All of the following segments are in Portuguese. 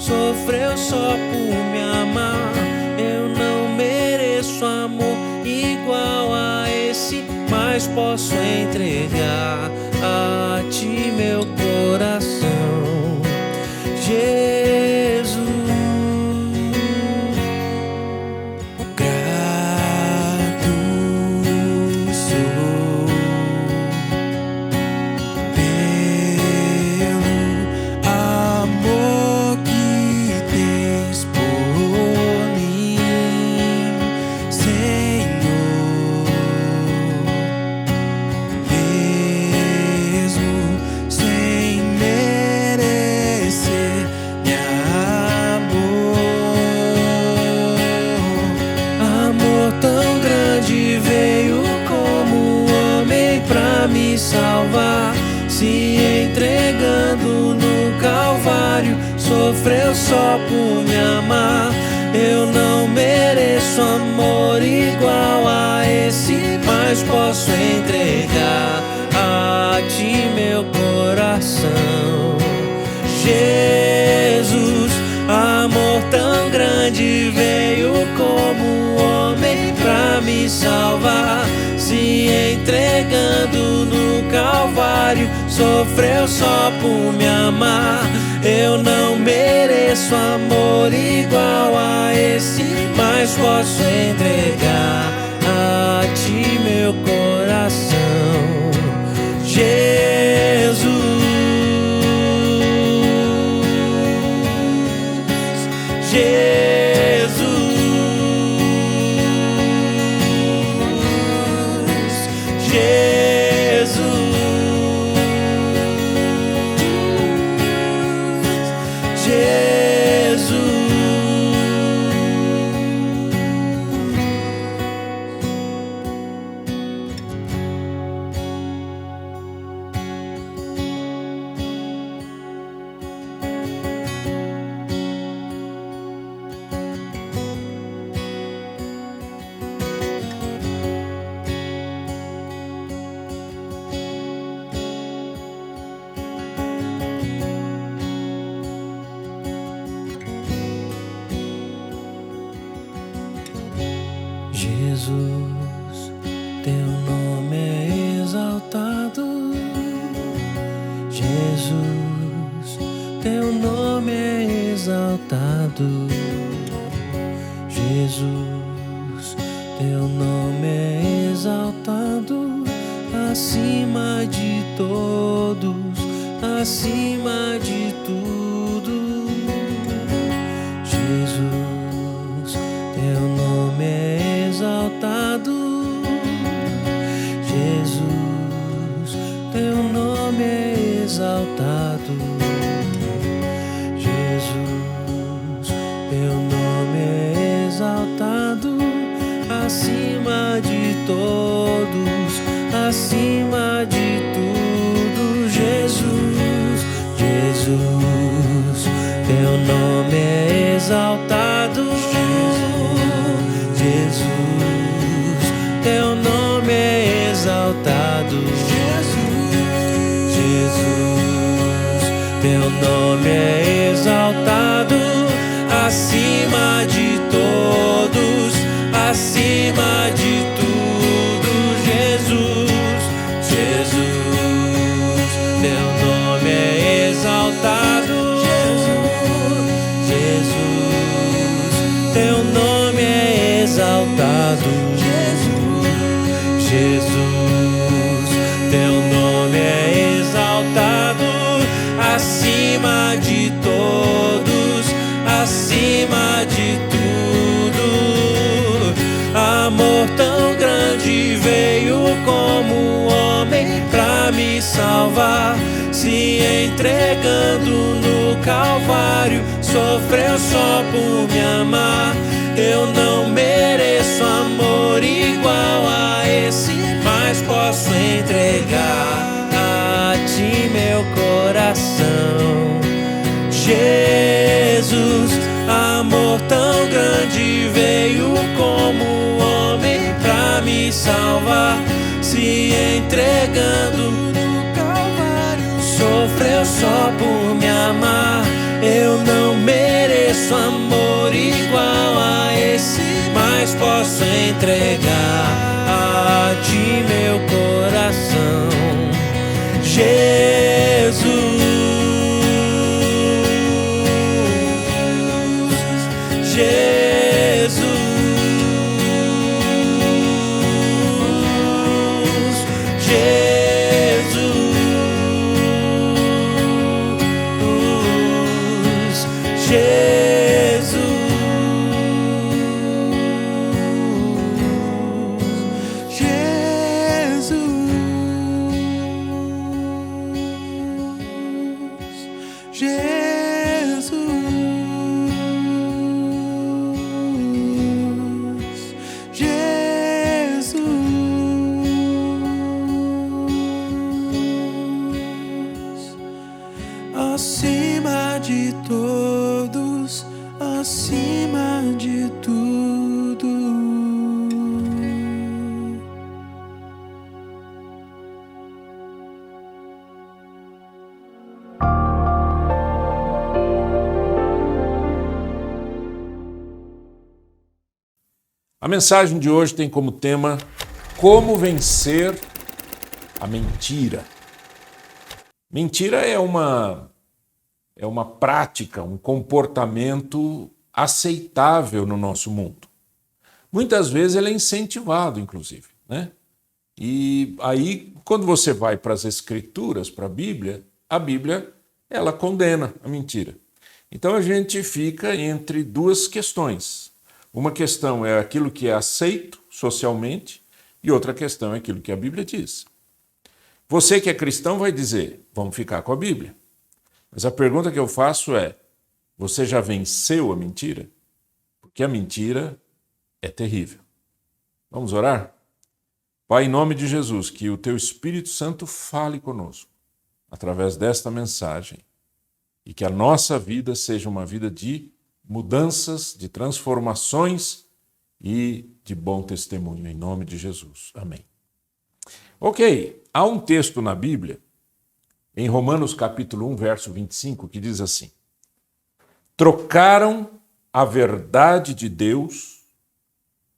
sofreu só por me amar. Eu não mereço amor igual a esse, mas posso entregar a ti meu coração, Jesus. Grato sou pelo amor que tens por mim, Senhor. Mesmo sem merecer amor tão grande veio como homem pra me salvar, se entregando no Calvário, sofreu só por me amar. Eu não mereço amor igual a esse, mas posso entregar a ti meu coração, Jesus. Amor tão grande veio como homem pra me salvar, se entregando no Calvário, sofreu só por me amar. Eu não mereço amor igual a esse, mas posso entregar a ti meu coração, Jesus. Jesus, teu nome é exaltado. Jesus, teu nome é exaltado. Jesus, teu nome é exaltado acima de todos, acima de tudo. Jesus, teu nome é exaltado. Jesus, teu nome é exaltado. Jesus, teu nome é exaltado acima de todos, acima de tudo. Jesus, Jesus, teu nome é exaltado. Jesus, teu nome é exaltado. Jesus, teu nome é exaltado acima de todos, acima de tudo. Jesus, Jesus, teu nome é exaltado. Jesus, teu nome é exaltado. Jesus, teu nome é exaltado acima de todos, acima de tudo. Amor tão grande veio como homem pra me salvar, se entregando no Calvário, sofreu só por me amar. Eu não mereço amor igual a esse, mas posso entregar a ti meu coração, Jesus. Amor tão grande veio como homem pra me salvar, se entregando no Calvário, sofreu só por me amar. Eu não mereço conheço amor igual a esse, mas posso entregar a ti meu coração. Jesus, Jesus, acima de todos, acima de tudo. A mensagem de hoje tem como tema como vencer a mentira. Mentira é uma prática, um comportamento aceitável no nosso mundo. Muitas vezes ele é incentivado, inclusive, né? E aí, quando você vai para as Escrituras, para a Bíblia, ela condena a mentira. Então a gente fica entre duas questões. Uma questão é aquilo que é aceito socialmente e outra questão é aquilo que a Bíblia diz. Você que é cristão vai dizer, vamos ficar com a Bíblia. Mas a pergunta que eu faço é, você já venceu a mentira? Porque a mentira é terrível. Vamos orar? Pai, em nome de Jesus, que o Teu Espírito Santo fale conosco através desta mensagem e que a nossa vida seja uma vida de mudanças, de transformações e de bom testemunho, em nome de Jesus. Amém. Ok, há um texto na Bíblia, em Romanos capítulo 1, verso 25, que diz assim: trocaram a verdade de Deus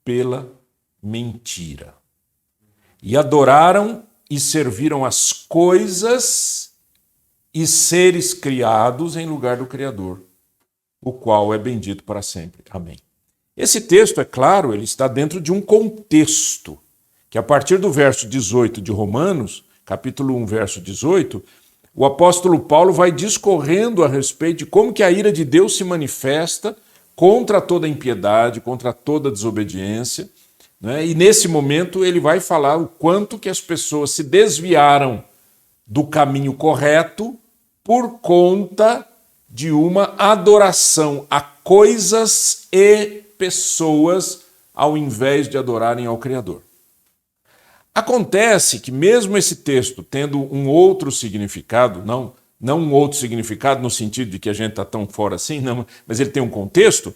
pela mentira, e adoraram e serviram as coisas e seres criados em lugar do Criador, o qual é bendito para sempre. Amém. Esse texto, é claro, ele está dentro de um contexto, que a partir do verso 18 de Romanos, capítulo 1, verso 18, o apóstolo Paulo vai discorrendo a respeito de como que a ira de Deus se manifesta contra toda impiedade, contra toda desobediência, né? E nesse momento ele vai falar o quanto que as pessoas se desviaram do caminho correto por conta de uma adoração a coisas e pessoas ao invés de adorarem ao Criador. Acontece que mesmo esse texto tendo um outro significado, não um outro significado no sentido de que a gente está tão fora assim, não, mas ele tem um contexto,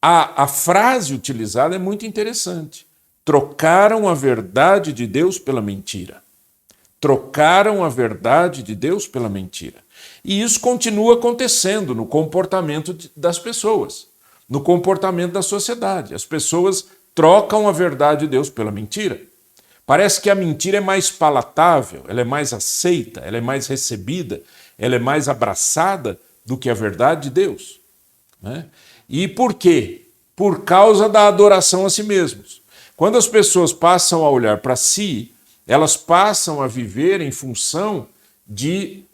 a frase utilizada é muito interessante. Trocaram a verdade de Deus pela mentira. Trocaram a verdade de Deus pela mentira. E isso continua acontecendo no comportamento das pessoas, no comportamento da sociedade. As pessoas trocam a verdade de Deus pela mentira. Parece que a mentira é mais palatável, ela é mais aceita, ela é mais recebida, ela é mais abraçada do que a verdade de Deus, né? E por quê? Por causa da adoração a si mesmos. Quando as pessoas passam a olhar para si, elas passam a viver em função de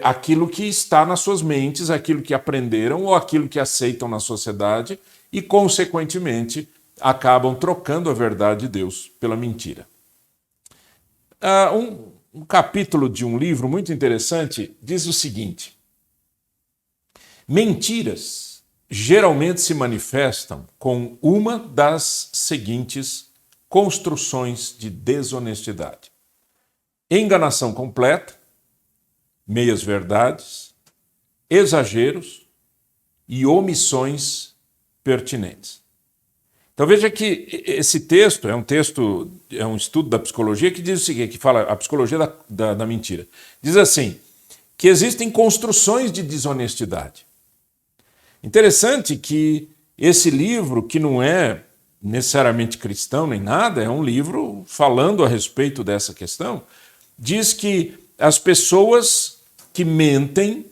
aquilo que está nas suas mentes, aquilo que aprenderam ou aquilo que aceitam na sociedade e, consequentemente, acabam trocando a verdade de Deus pela mentira. Um capítulo de um livro muito interessante diz o seguinte: mentiras geralmente se manifestam com uma das seguintes construções de desonestidade: enganação completa, meias-verdades, exageros e omissões pertinentes. Então veja que esse texto é um estudo da psicologia que diz o seguinte, que fala a psicologia da mentira. Diz assim, que existem construções de desonestidade. Interessante que esse livro, que não é necessariamente cristão nem nada, é um livro falando a respeito dessa questão, diz que as pessoas que mentem,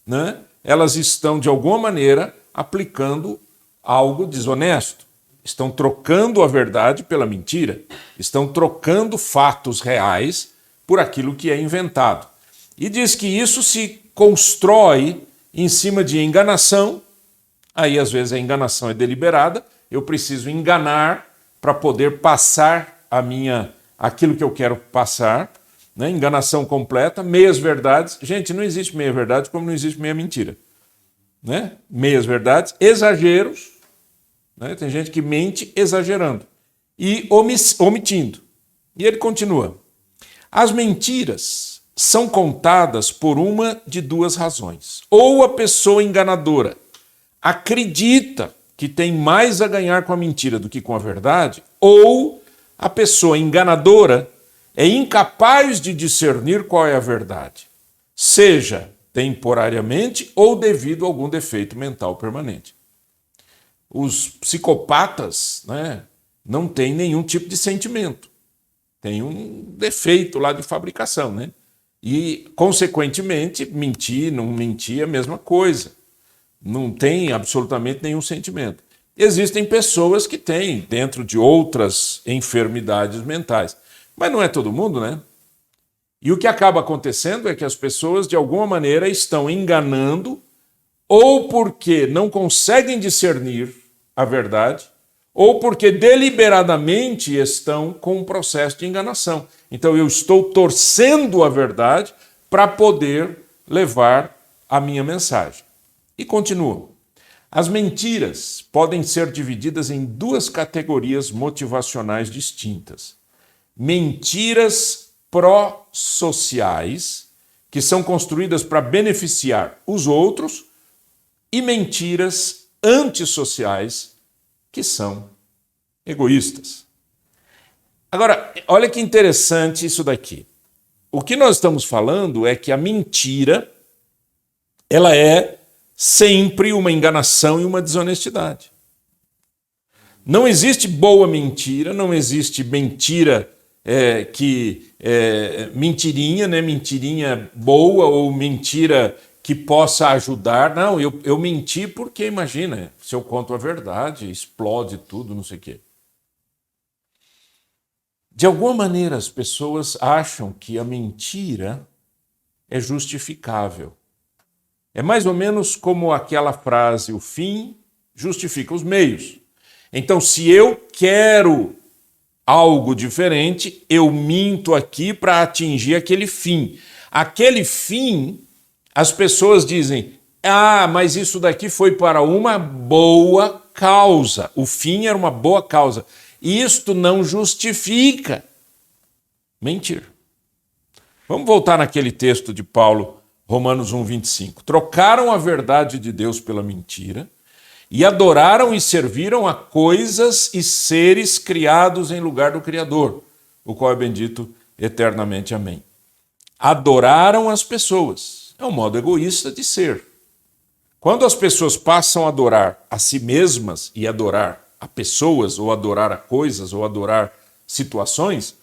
né, elas estão de alguma maneira aplicando algo desonesto. Estão trocando a verdade pela mentira, estão trocando fatos reais por aquilo que é inventado. E diz que isso se constrói em cima de enganação. Aí às vezes a enganação é deliberada, eu preciso enganar para poder passar aquilo que eu quero passar, né? Enganação completa, meias verdades. Gente, não existe meia verdade como não existe meia mentira, né? Meias verdades, exageros, né? Tem gente que mente exagerando e omitindo. E ele continua: as mentiras são contadas por uma de duas razões. Ou a pessoa enganadora acredita que tem mais a ganhar com a mentira do que com a verdade, ou a pessoa enganadora é incapaz de discernir qual é a verdade, seja temporariamente ou devido a algum defeito mental permanente. Os psicopatas, né, não têm nenhum tipo de sentimento, tem um defeito lá de fabricação, né? E, consequentemente, mentir, não mentir é a mesma coisa. Não tem absolutamente nenhum sentimento. Existem pessoas que têm, dentro de outras enfermidades mentais, mas não é todo mundo, né? E o que acaba acontecendo é que as pessoas, de alguma maneira, estão enganando, ou porque não conseguem discernir a verdade, ou porque deliberadamente estão com um processo de enganação. Então eu estou torcendo a verdade para poder levar a minha mensagem. E continua: as mentiras podem ser divididas em duas categorias motivacionais distintas. Mentiras pró-sociais, que são construídas para beneficiar os outros, e mentiras antissociais, que são egoístas. Agora, olha que interessante isso daqui. O que nós estamos falando é que a mentira, ela é sempre uma enganação e uma desonestidade. Não existe boa mentira, não existe mentira mentirinha, né? Mentirinha boa ou mentira que possa ajudar. Não, eu menti porque, imagina, se eu conto a verdade, explode tudo, não sei o quê. De alguma maneira, as pessoas acham que a mentira é justificável. É mais ou menos como aquela frase: o fim justifica os meios. Então, se eu quero algo diferente, eu minto aqui para atingir aquele fim. Aquele fim, as pessoas dizem: ah, mas isso daqui foi para uma boa causa. O fim era uma boa causa. Isto não justifica mentir. Vamos voltar naquele texto de Paulo, Romanos 1:25. Trocaram a verdade de Deus pela mentira e adoraram e serviram a coisas e seres criados em lugar do Criador, o qual é bendito eternamente. Amém. Adoraram as pessoas. É um modo egoísta de ser. Quando as pessoas passam a adorar a si mesmas e adorar a pessoas, ou adorar a coisas, ou adorar situações,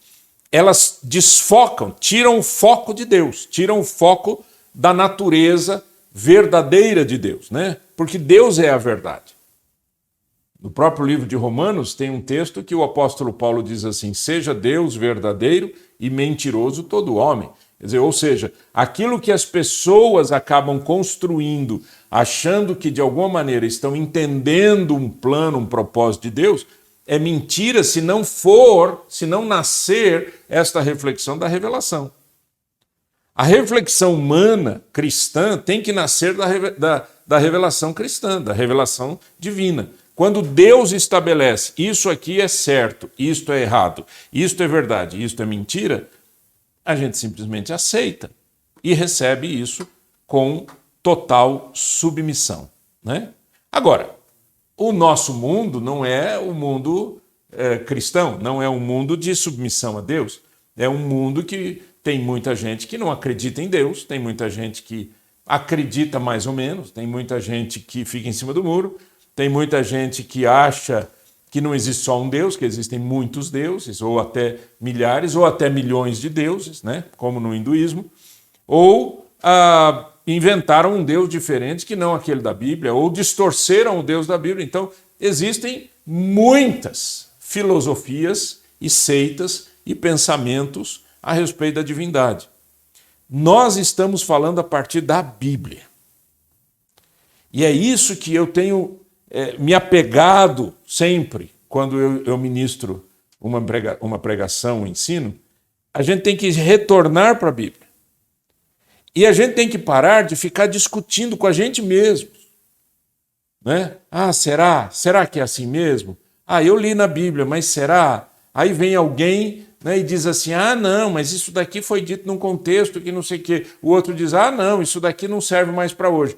elas desfocam, tiram o foco de Deus, tiram o foco da natureza verdadeira de Deus, né? Porque Deus é a verdade. No próprio livro de Romanos tem um texto que o apóstolo Paulo diz assim: seja Deus verdadeiro e mentiroso todo homem. Quer dizer, ou seja, aquilo que as pessoas acabam construindo, achando que de alguma maneira estão entendendo um plano, um propósito de Deus, é mentira se não nascer esta reflexão da revelação. A reflexão humana cristã tem que nascer da revelação cristã, da revelação divina. Quando Deus estabelece isso aqui é certo, isto é errado, isto é verdade, isto é mentira, a gente simplesmente aceita e recebe isso com total submissão, né? Agora, o nosso mundo não é o mundo cristão, não é um mundo de submissão a Deus. É um mundo que tem muita gente que não acredita em Deus, tem muita gente que acredita mais ou menos, tem muita gente que fica em cima do muro, tem muita gente que acha que não existe só um Deus, que existem muitos deuses, ou até milhares, ou até milhões de deuses, né? Como no hinduísmo, ou inventaram um Deus diferente que não aquele da Bíblia, ou distorceram o Deus da Bíblia. Então, existem muitas filosofias e seitas e pensamentos a respeito da divindade. Nós estamos falando a partir da Bíblia. E é isso que eu tenho me apegado sempre quando eu ministro uma pregação, um ensino. A gente tem que retornar para a Bíblia. E a gente tem que parar de ficar discutindo com a gente mesmo. Né? Será? Será que é assim mesmo? Eu li na Bíblia, mas será? Aí vem alguém, né, e diz assim, não, mas isso daqui foi dito num contexto que não sei o quê. O outro diz, não, isso daqui não serve mais para hoje.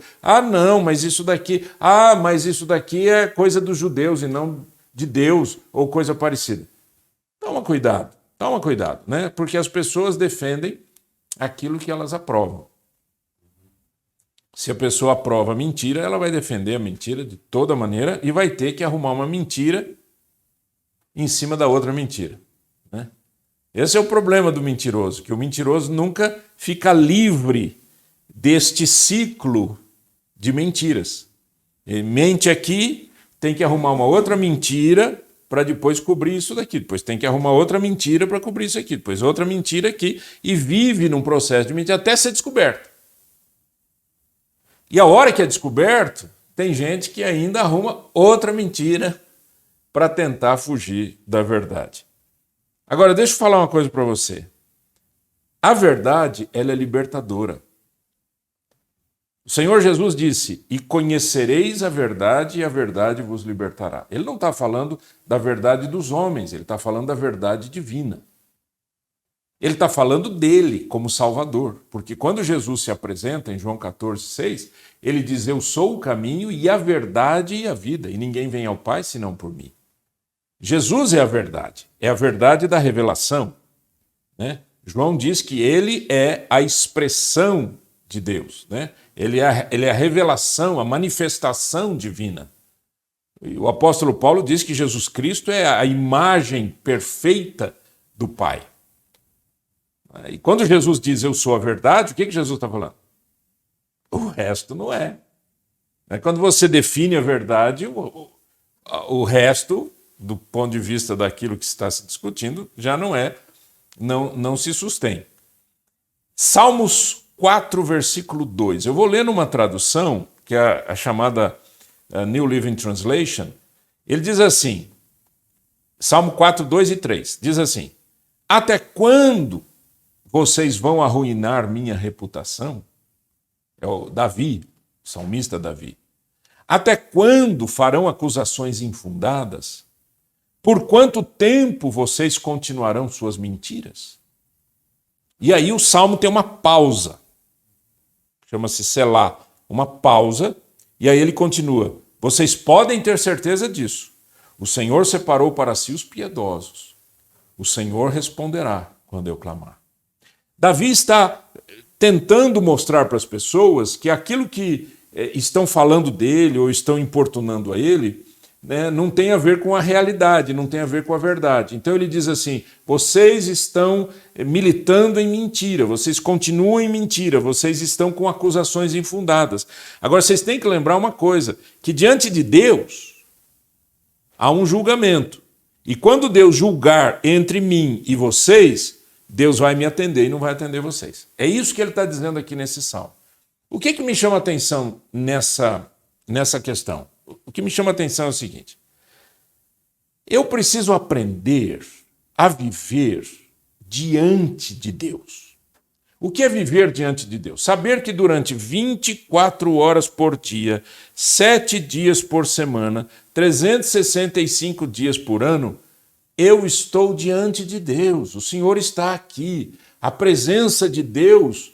Não, mas isso daqui é coisa dos judeus e não de Deus, ou coisa parecida. Toma cuidado, né? Porque as pessoas defendem aquilo que elas aprovam. Se a pessoa aprova a mentira, ela vai defender a mentira de toda maneira e vai ter que arrumar uma mentira em cima da outra mentira. Né? Esse é o problema do mentiroso, que o mentiroso nunca fica livre deste ciclo de mentiras. Ele mente aqui, tem que arrumar uma outra mentira para depois cobrir isso daqui. Depois tem que arrumar outra mentira para cobrir isso aqui. Depois outra mentira aqui. E vive num processo de mentira até ser descoberto. E a hora que é descoberto, tem gente que ainda arruma outra mentira para tentar fugir da verdade. Agora, deixa eu falar uma coisa para você. A verdade, ela é libertadora. O Senhor Jesus disse, e conhecereis a verdade e a verdade vos libertará. Ele não está falando da verdade dos homens, ele está falando da verdade divina. Ele está falando dele como Salvador, porque quando Jesus se apresenta em João 14,6, ele diz, eu sou o caminho e a verdade e a vida, e ninguém vem ao Pai senão por mim. Jesus é a verdade da revelação. Né? João diz que ele é a expressão de Deus, né? Ele é a revelação, a manifestação divina. E o apóstolo Paulo diz que Jesus Cristo é a imagem perfeita do Pai. E quando Jesus diz eu sou a verdade, o que Jesus está falando? O resto não é. Quando você define a verdade, o resto, do ponto de vista daquilo que está se discutindo, já não se sustém. Salmos 4, versículo 2. Eu vou ler numa tradução, que é a chamada New Living Translation. Ele diz assim, Salmo 4, 2 e 3, diz assim, até quando vocês vão arruinar minha reputação? É o Davi, o salmista Davi. Até quando farão acusações infundadas? Por quanto tempo vocês continuarão suas mentiras? E aí o salmo tem uma pausa. Chama-se Selá, uma pausa, e aí ele continua. Vocês podem ter certeza disso. O Senhor separou para si os piedosos. O Senhor responderá quando eu clamar. Davi está tentando mostrar para as pessoas que aquilo que estão falando dele ou estão importunando a ele, né, não tem a ver com a realidade, não tem a ver com a verdade. Então ele diz assim, vocês estão militando em mentira, vocês continuam em mentira, vocês estão com acusações infundadas. Agora vocês têm que lembrar uma coisa, que diante de Deus há um julgamento. E quando Deus julgar entre mim e vocês, Deus vai me atender e não vai atender vocês. É isso que ele está dizendo aqui nesse salmo. O que me chama a atenção nessa questão? O que me chama a atenção é o seguinte, eu preciso aprender a viver diante de Deus. O que é viver diante de Deus? Saber que durante 24 horas por dia, 7 dias por semana, 365 dias por ano, eu estou diante de Deus, o Senhor está aqui. A presença de Deus,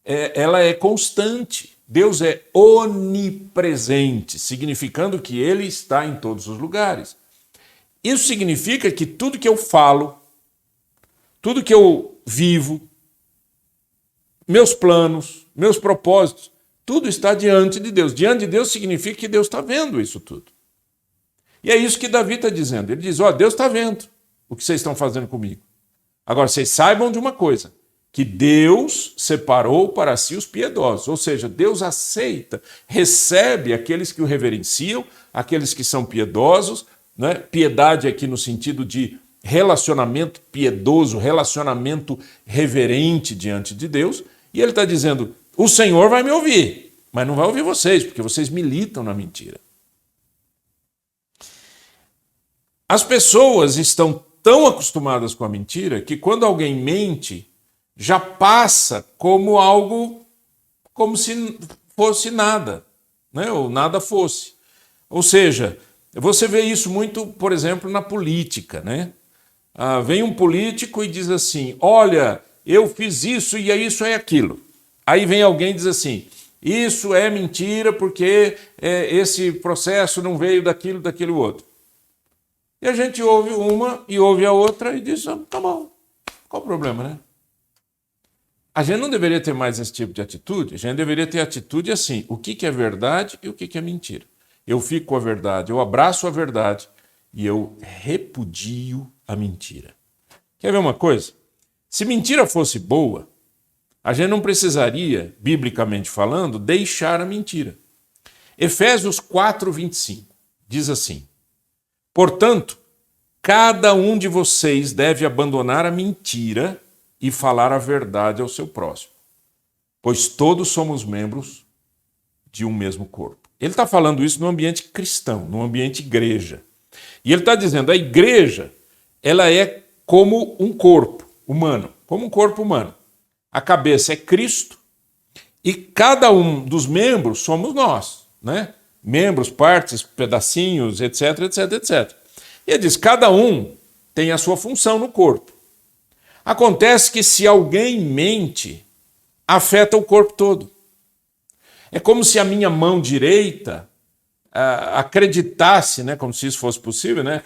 ela é constante. Deus é onipresente, significando que Ele está em todos os lugares. Isso significa que tudo que eu falo, tudo que eu vivo, meus planos, meus propósitos, Tudo está diante de Deus. Diante de Deus significa que Deus está vendo isso tudo. E é isso que Davi está dizendo. Ele diz, Deus está vendo o que vocês estão fazendo comigo. Agora, vocês saibam de uma coisa, que Deus separou para si os piedosos. Ou seja, Deus aceita, recebe aqueles que o reverenciam, aqueles que são piedosos, né? Piedade aqui no sentido de relacionamento piedoso, relacionamento reverente diante de Deus. E ele está dizendo, o Senhor vai me ouvir, mas não vai ouvir vocês, porque vocês militam na mentira. As pessoas estão tão acostumadas com a mentira que quando alguém mente, já passa como algo, como se fosse nada, né? Ou nada fosse. Ou seja, você vê isso muito, por exemplo, na política, né? Vem um político e diz assim, olha, eu fiz isso e isso é aquilo. Aí vem alguém e diz assim, isso é mentira porque esse processo não veio daquilo outro. E a gente ouve uma e ouve a outra e diz, tá bom, qual o problema, né? A gente não deveria ter mais esse tipo de atitude, a gente deveria ter atitude assim, o que é verdade e o que é mentira. Eu fico com a verdade, eu abraço a verdade e eu repudio a mentira. Quer ver uma coisa? Se mentira fosse boa, a gente não precisaria, biblicamente falando, deixar a mentira. Efésios 4:25 diz assim, portanto, cada um de vocês deve abandonar a mentira e falar a verdade ao seu próximo, pois todos somos membros de um mesmo corpo. Ele está falando isso no ambiente cristão, no ambiente igreja. E ele está dizendo, a igreja, ela é como um corpo humano, como um corpo humano. A cabeça é Cristo e cada um dos membros somos nós, né? Membros, partes, pedacinhos, etc, etc, etc. E ele diz, cada um tem a sua função no corpo. Acontece que se alguém mente, afeta o corpo todo. É como se a minha mão direita acreditasse, né, como se isso fosse possível, né,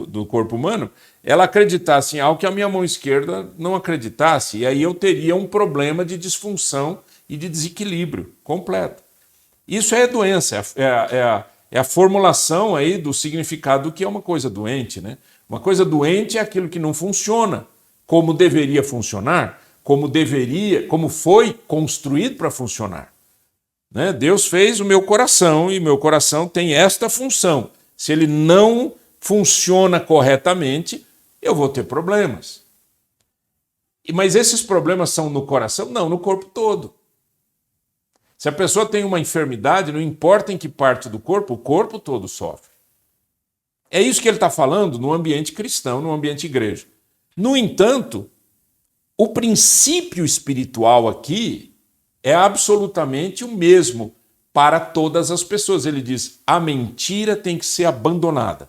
do corpo humano, ela acreditasse em algo que a minha mão esquerda não acreditasse, e aí eu teria um problema de disfunção e de desequilíbrio completo. Isso é doença, é a formulação aí do significado do que é uma coisa doente, né? Uma coisa doente é aquilo que não funciona como deveria funcionar, como foi construído para funcionar. Né? Deus fez o meu coração e meu coração tem esta função. Se ele não funciona corretamente, eu vou ter problemas. Mas esses problemas são no coração? Não, no corpo todo. Se a pessoa tem uma enfermidade, não importa em que parte do corpo, o corpo todo sofre. É isso que ele está falando no ambiente cristão, no ambiente igreja. No entanto, o princípio espiritual aqui é absolutamente o mesmo para todas as pessoas. Ele diz, a mentira tem que ser abandonada,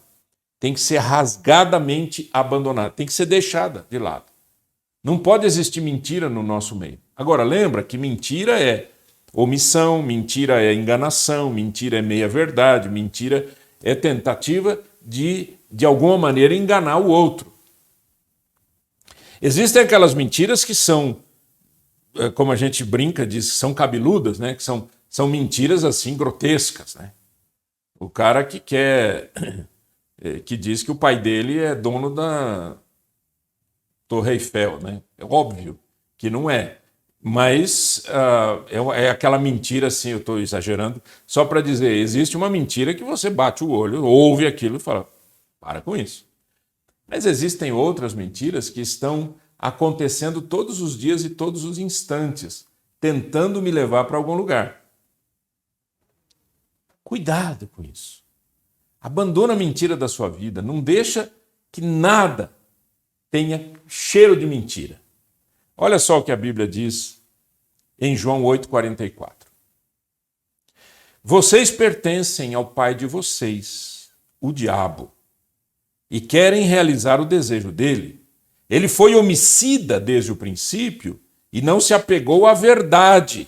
tem que ser rasgadamente abandonada, tem que ser deixada de lado. Não pode existir mentira no nosso meio. Agora, lembra que mentira é omissão, mentira é enganação, mentira é meia-verdade, mentira é tentativa de alguma maneira, enganar o outro. Existem aquelas mentiras que são, como a gente brinca, diz que são cabeludas, né? Que são mentiras assim grotescas, né? O cara que diz que o pai dele é dono da Torre Eiffel, né? É óbvio que não é. Mas é aquela mentira assim, eu estou exagerando, só para dizer, existe uma mentira que você bate o olho, ouve aquilo e fala, para com isso. Mas existem outras mentiras que estão acontecendo todos os dias e todos os instantes, tentando me levar para algum lugar. Cuidado com isso. Abandona a mentira da sua vida, não deixa que nada tenha cheiro de mentira. Olha só o que a Bíblia diz em João 8,44. Vocês pertencem ao pai de vocês, o diabo, e querem realizar o desejo dele. Ele foi homicida desde o princípio e não se apegou à verdade,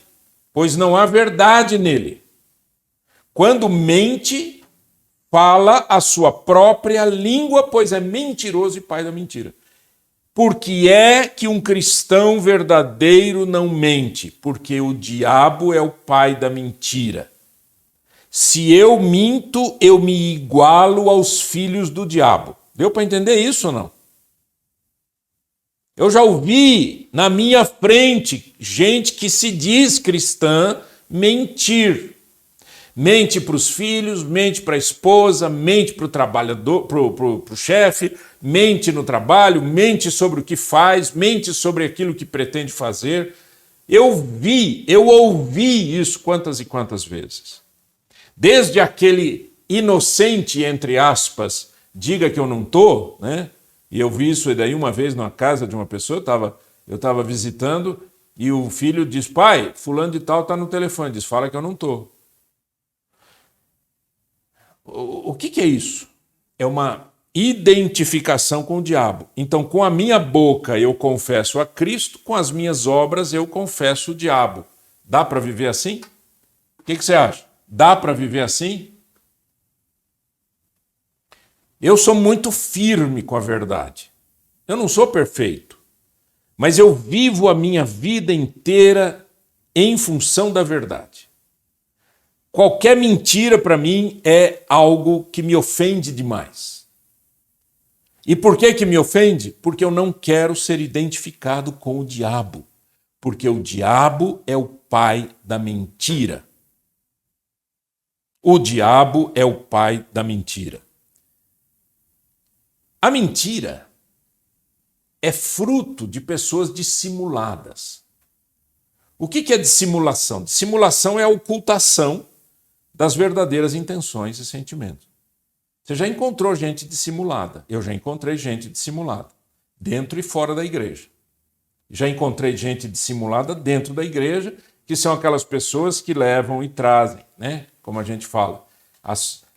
pois não há verdade nele. Quando mente, fala a sua própria língua, pois é mentiroso e pai da mentira. Por que é que um cristão verdadeiro não mente? Porque o diabo é o pai da mentira. Se eu minto, eu me igualo aos filhos do diabo. Deu para entender isso ou não? Eu já ouvi na minha frente gente que se diz cristã mentir. Mente para os filhos, mente para a esposa, mente para o trabalhador, para o chefe, mente no trabalho, mente sobre o que faz, mente sobre aquilo que pretende fazer. Eu ouvi isso quantas e quantas vezes. Desde aquele inocente, entre aspas, diga que eu não estou, né? E eu vi isso daí uma vez numa casa de uma pessoa, eu estava visitando, e o filho diz, pai, fulano de tal está no telefone, diz, fala que eu não estou. O que é isso? É uma identificação com o diabo. Então, com a minha boca eu confesso a Cristo, com as minhas obras eu confesso o diabo. Dá para viver assim? O que você acha? Dá para viver assim? Eu sou muito firme com a verdade. Eu não sou perfeito, mas eu vivo a minha vida inteira em função da verdade. Qualquer mentira para mim é algo que me ofende demais. E por que me ofende? Porque eu não quero ser identificado com o diabo. Porque o diabo é o pai da mentira. O diabo é o pai da mentira. A mentira é fruto de pessoas dissimuladas. O que é dissimulação? Dissimulação é a ocultação das verdadeiras intenções e sentimentos. Você já encontrou gente dissimulada. Eu já encontrei gente dissimulada, dentro e fora da igreja. Já encontrei gente dissimulada dentro da igreja, que são aquelas pessoas que levam e trazem, né? Como a gente fala.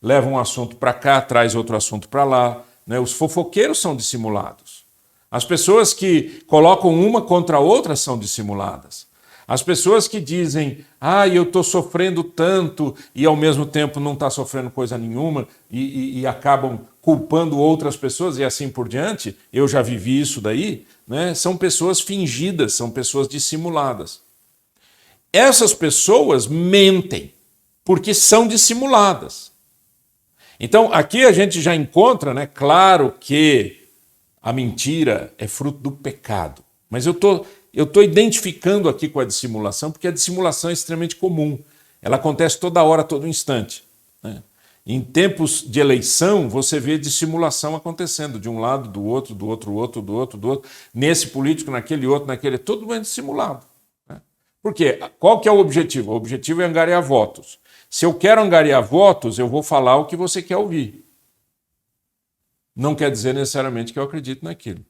Levam um assunto para cá, traz outro assunto para lá. Né? Os fofoqueiros são dissimulados. As pessoas que colocam uma contra a outra são dissimuladas. As pessoas que dizem, eu estou sofrendo tanto e ao mesmo tempo não está sofrendo coisa nenhuma e acabam culpando outras pessoas e assim por diante, eu já vivi isso daí, né? São pessoas fingidas, são pessoas dissimuladas. Essas pessoas mentem porque são dissimuladas. Então aqui a gente já encontra, né? Claro que a mentira é fruto do pecado, mas eu estou identificando aqui com a dissimulação, porque a dissimulação é extremamente comum. Ela acontece toda hora, todo instante. Né? Em tempos de eleição, você vê dissimulação acontecendo de um lado, do outro, do outro. Nesse político, naquele outro, naquele... Todo mundo é dissimulado. Né? Por quê? Qual que é o objetivo? O objetivo é angariar votos. Se eu quero angariar votos, eu vou falar o que você quer ouvir. Não quer dizer necessariamente que eu acredito naquilo. O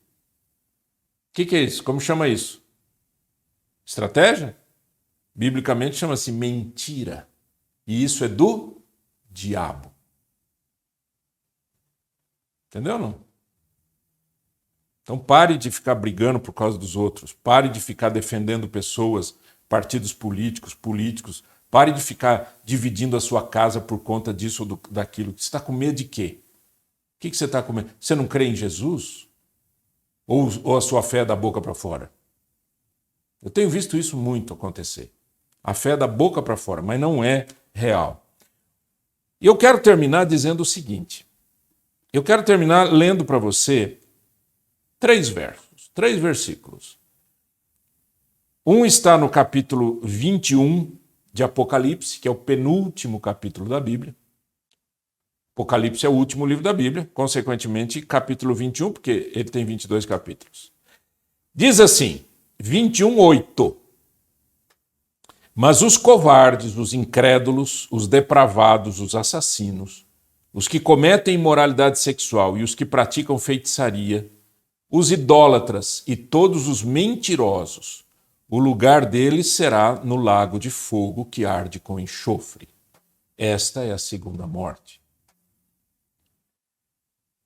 que é isso? Como chama isso? Estratégia? Biblicamente chama-se mentira. E isso é do diabo. Entendeu ou não? Então pare de ficar brigando por causa dos outros. Pare de ficar defendendo pessoas, partidos políticos. Pare de ficar dividindo a sua casa por conta disso ou daquilo. Você está com medo de quê? O que você está com medo? Você não crê em Jesus? Ou a sua fé é da boca para fora? Eu tenho visto isso muito acontecer. A fé é da boca para fora, mas não é real. E eu quero terminar dizendo o seguinte. Eu quero terminar lendo para você 3 versos, 3 versículos. Um está no capítulo 21 de Apocalipse, que é o penúltimo capítulo da Bíblia. Apocalipse é o último livro da Bíblia, consequentemente, capítulo 21, porque ele tem 22 capítulos. Diz assim, 21:8. Mas os covardes, os incrédulos, os depravados, os assassinos, os que cometem imoralidade sexual e os que praticam feitiçaria, os idólatras e todos os mentirosos, o lugar deles será no lago de fogo que arde com enxofre. Esta é a segunda morte.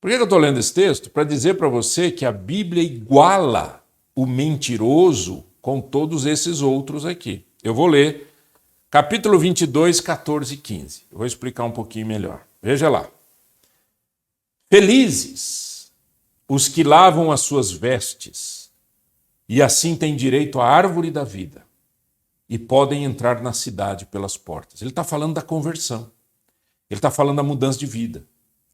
Por que eu estou lendo esse texto? Para dizer para você que a Bíblia iguala o mentiroso com todos esses outros aqui. Eu vou ler capítulo 22, 14 e 15. Eu vou explicar um pouquinho melhor. Veja lá. Felizes os que lavam as suas vestes, e assim têm direito à árvore da vida, e podem entrar na cidade pelas portas. Ele está falando da conversão. Ele está falando da mudança de vida.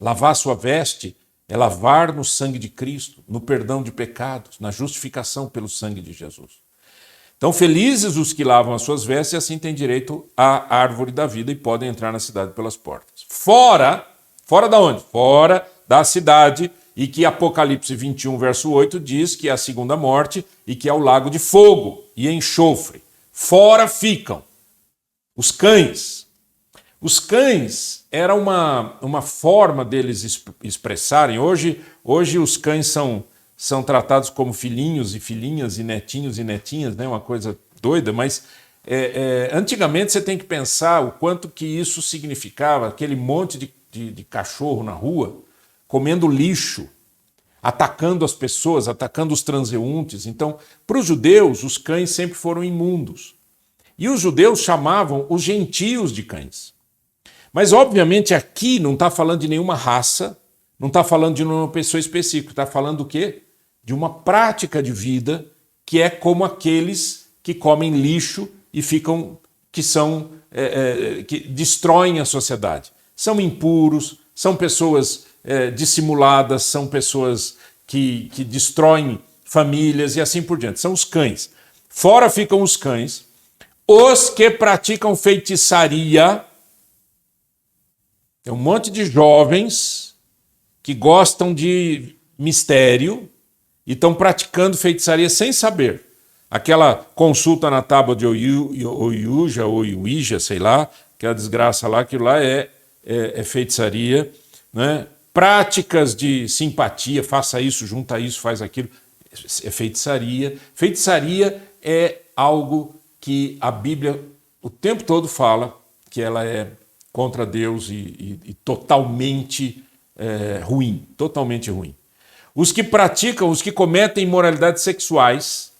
Lavar a sua veste é lavar no sangue de Cristo, no perdão de pecados, na justificação pelo sangue de Jesus. Então, felizes os que lavam as suas vestes, e assim têm direito à árvore da vida e podem entrar na cidade pelas portas. Fora da onde? Fora da cidade, e que Apocalipse 21, verso 8, diz que é a segunda morte e que é o lago de fogo e enxofre. Fora ficam os cães. Os cães era uma forma deles expressarem. Hoje os cães são tratados como filhinhos e filhinhas e netinhos e netinhas, né? Uma coisa doida, mas antigamente você tem que pensar o quanto que isso significava, aquele monte de cachorro na rua, comendo lixo, atacando as pessoas, atacando os transeuntes. Então, para os judeus, os cães sempre foram imundos. E os judeus chamavam os gentios de cães. Mas, obviamente, aqui não está falando de nenhuma raça, não está falando de uma pessoa específica, está falando do quê? De uma prática de vida que é como aqueles que comem lixo e que destroem a sociedade. São impuros, são pessoas dissimuladas, são pessoas que destroem famílias e assim por diante. São os cães. Fora ficam os cães, os que praticam feitiçaria. Tem um monte de jovens que gostam de mistério e estão praticando feitiçaria sem saber. Aquela consulta na tábua de Ouija, sei lá, aquela desgraça lá, aquilo lá é feitiçaria, né? Práticas de simpatia, faça isso, junta isso, faz aquilo, é feitiçaria. Feitiçaria é algo que a Bíblia o tempo todo fala que ela é contra Deus e totalmente ruim, totalmente ruim. Os que praticam, os que cometem imoralidades sexuais,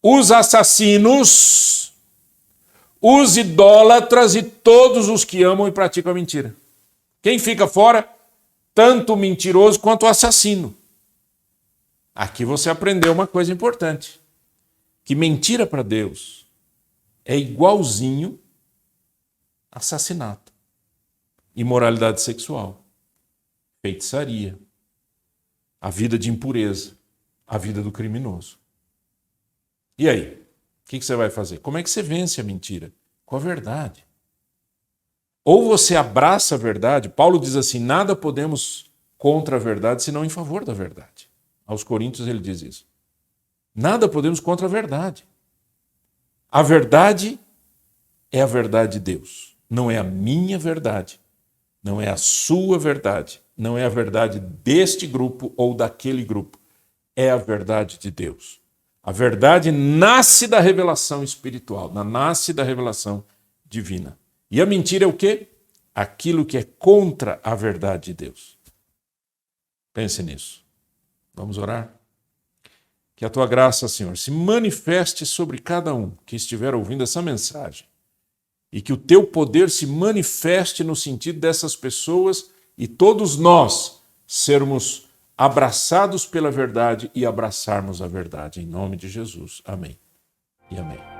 os assassinos, os idólatras e todos os que amam e praticam a mentira. Quem fica fora? Tanto o mentiroso quanto o assassino. Aqui você aprendeu uma coisa importante, que mentira para Deus é igualzinho assassinato, imoralidade sexual, feitiçaria, a vida de impureza, a vida do criminoso. E aí? O que você vai fazer? Como é que você vence a mentira? Com a verdade. Ou você abraça a verdade. Paulo diz assim, nada podemos contra a verdade, senão em favor da verdade. Aos Coríntios ele diz isso. Nada podemos contra a verdade. A verdade é a verdade de Deus. Não é a minha verdade. Não é a sua verdade. Não é a verdade deste grupo ou daquele grupo. É a verdade de Deus. A verdade nasce da revelação espiritual, nasce da revelação divina. E a mentira é o quê? Aquilo que é contra a verdade de Deus. Pense nisso. Vamos orar? Que a tua graça, Senhor, se manifeste sobre cada um que estiver ouvindo essa mensagem. E que o teu poder se manifeste no sentido dessas pessoas e todos nós sermos abraçados pela verdade e abraçarmos a verdade. Em nome de Jesus. Amém e amém.